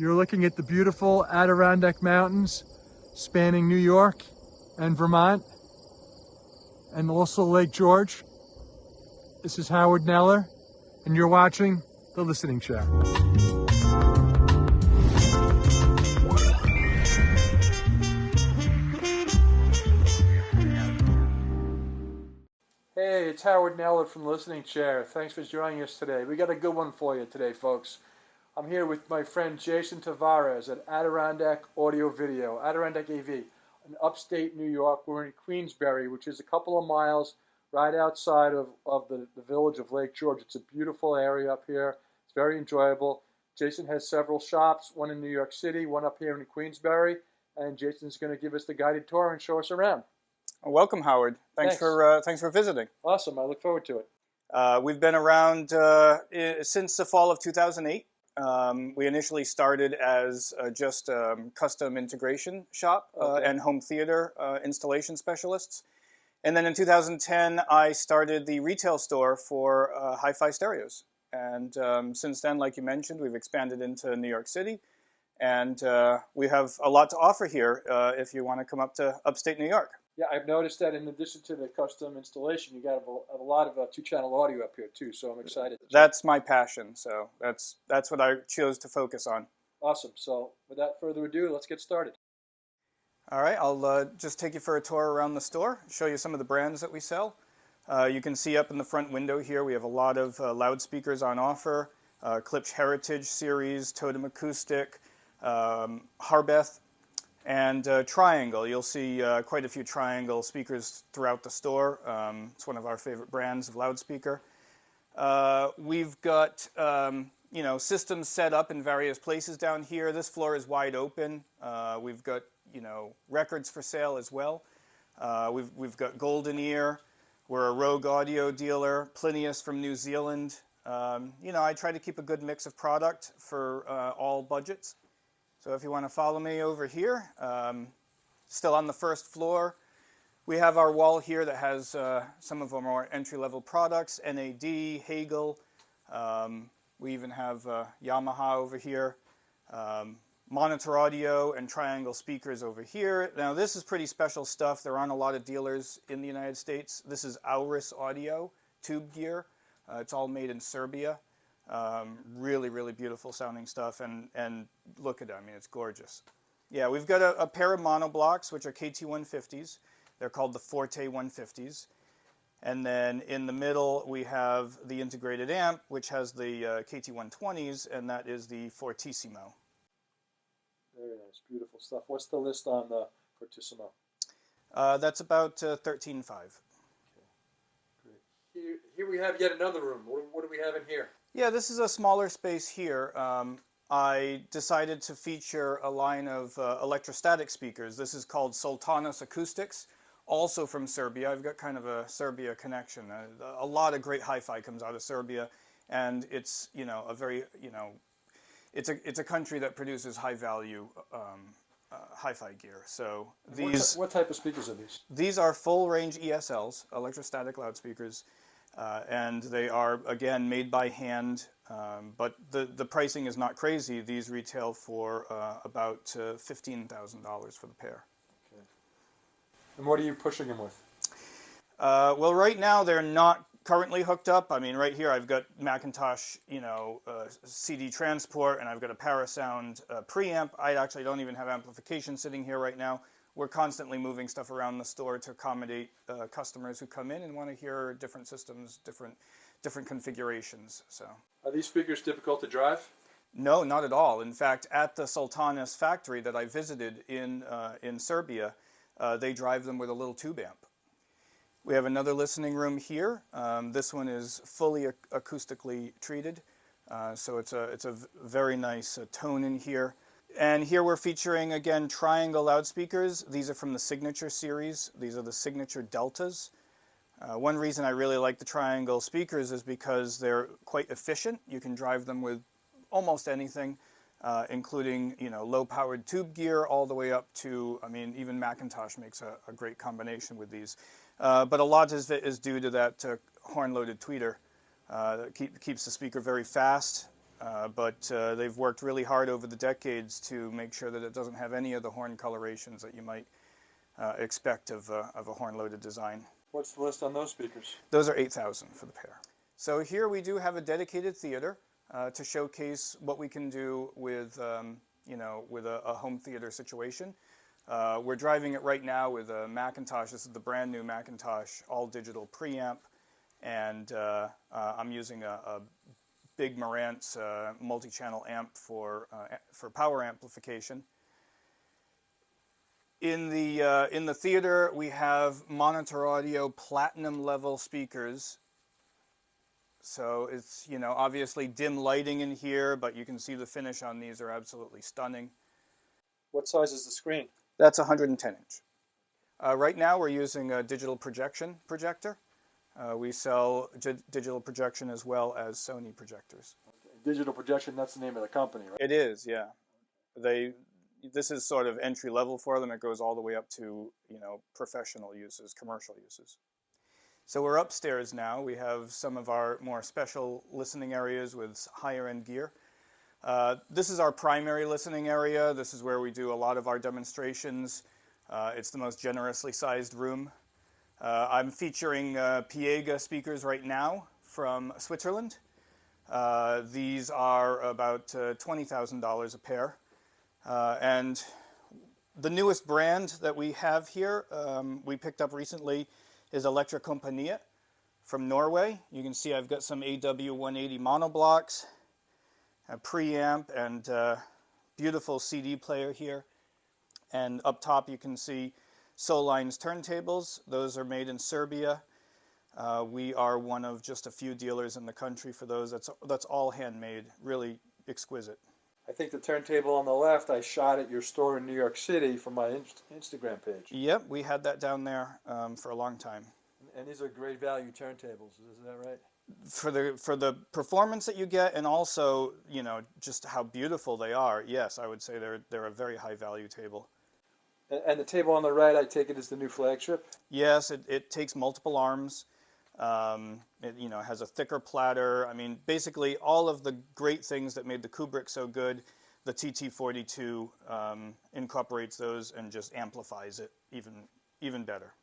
You're looking at the beautiful Adirondack Mountains spanning New York and Vermont and also Lake George. This is Howard Kneller and you're watching The Listening Chair. Hey, it's Howard Kneller from Listening Chair. Thanks for joining us today. We got a good one for you today, folks. I'm here with my friend Jason Taveres at Adirondack Audio Video, Adirondack AV, in upstate New York. We're in Queensbury, which is a couple of miles right outside of the village of Lake George. It's a beautiful area up here. It's very enjoyable. Jason has several shops, one in New York City, one up here in Queensbury, and Jason's going to give us the guided tour and show us around. Welcome, Howard. Thanks for visiting. Awesome. I look forward to it. We've been around since the fall of 2008. We initially started as just a custom integration shop and home theater installation specialists. And then in 2010, I started the retail store for hi-fi stereos. And since then, like you mentioned, we've expanded into New York City. And we have a lot to offer here if you want to come up to upstate New York. Yeah, I've noticed that in addition to the custom installation, you got a lot of two-channel audio up here too, so I'm excited. That's my passion, so that's what I chose to focus on. Awesome. So without further ado, let's get started. All right, I'll just take you for a tour around the store, show you some of the brands that we sell. You can see up in the front window here, we have a lot of loudspeakers on offer, Klipsch Heritage Series, Totem Acoustic, Harbeth, and Triangle. You'll see quite a few Triangle speakers throughout the store. It's one of our favorite brands of loudspeaker. We've got systems set up in various places down here. This floor is wide open. We've got records for sale as well. We've got Golden Ear. We're a Rogue audio dealer. Plinius from New Zealand. I try to keep a good mix of product for all budgets. So if you want to follow me over here, still on the first floor, we have our wall here that has some of our more entry-level products, NAD, Hagel. We even have Yamaha over here, Monitor Audio and Triangle speakers over here. Now this is pretty special stuff. There aren't a lot of dealers in the United States. This is Auris audio, tube gear. It's all made in Serbia. Really, really beautiful sounding stuff, and look at it, I mean, it's gorgeous. Yeah, we've got a pair of monoblocks, which are KT150s. They're called the Forte 150s. And then in the middle, we have the integrated amp, which has the KT120s, and that is the Fortissimo. Very nice, beautiful stuff. What's the list on the Fortissimo? That's about $13,500. Okay, great. Here we have yet another room. What do we have in here? Yeah, this is a smaller space here. I decided to feature a line of electrostatic speakers. This is called Soulines Acoustics, also from Serbia. I've got kind of a Serbia connection. A lot of great hi-fi comes out of Serbia, and it's a very it's a country that produces high-value hi-fi gear. So these what type of speakers are these? These are full-range ESLs, electrostatic loudspeakers. And they are, again, made by hand, but the pricing is not crazy. These retail for about $15,000 for the pair. Okay. And what are you pushing them with? Well, right now they're not currently hooked up. I mean, right here I've got Macintosh, CD transport, and I've got a Parasound preamp. I actually don't even have amplification sitting here right now. We're constantly moving stuff around the store to accommodate customers who come in and want to hear different systems, different configurations. So, are these speakers difficult to drive? No, not at all. In fact, at the Soulines factory that I visited in Serbia, they drive them with a little tube amp. We have another listening room here. This one is fully acoustically treated, so it's a very nice tone in here. And here we're featuring, again, Triangle loudspeakers. These are from the Signature series. These are the Signature Deltas. One reason I really like the Triangle speakers is because they're quite efficient. You can drive them with almost anything, including low-powered tube gear all the way up to, I mean, even Macintosh makes a great combination with these. But a lot of it is due to that horn-loaded tweeter that keeps the speaker very fast. but they've worked really hard over the decades to make sure that it doesn't have any of the horn colorations that you might expect of a horn-loaded design. What's the list on those speakers? Those are 8,000 for the pair. So here we do have a dedicated theater to showcase what we can do with, with a home theater situation. We're driving it right now with a Macintosh. This is the brand new Macintosh all-digital preamp, and I'm using a big Marantz multi-channel amp for power amplification. In the theater, we have Monitor Audio platinum level speakers. So it's, obviously dim lighting in here, but you can see the finish on these are absolutely stunning. What size is the screen? That's 110 inch. Right now we're using a digital projection projector. We sell digital projection as well as Sony projectors. Okay. Digital projection, that's the name of the company, right? It is, yeah. This is sort of entry level for them. It goes all the way up to, professional uses, commercial uses. So we're upstairs now. We have some of our more special listening areas with higher end gear. This is our primary listening area. This is where we do a lot of our demonstrations. It's the most generously sized room. I'm featuring Piega speakers right now from Switzerland. These are about $20,000 a pair. And the newest brand that we have here, we picked up recently, is Elektrokompaniet from Norway. You can see I've got some AW180 monoblocks, a preamp, and beautiful CD player here. And up top you can see Soulines turntables. Those are made in Serbia. We are one of just a few dealers in the country for those. That's all handmade, really exquisite. I think the turntable on the left I shot at your store in New York City from my Instagram page. Yep, we had that down there for a long time. And these are great value turntables, is that right? For the performance that you get, and also just how beautiful they are, yes, I would say they're a very high value table. And the table on the right, I take it, is the new flagship? Yes, it takes multiple arms. It has a thicker platter. I mean, basically all of the great things that made the Kubrick so good, the TT42 incorporates those and just amplifies it even better.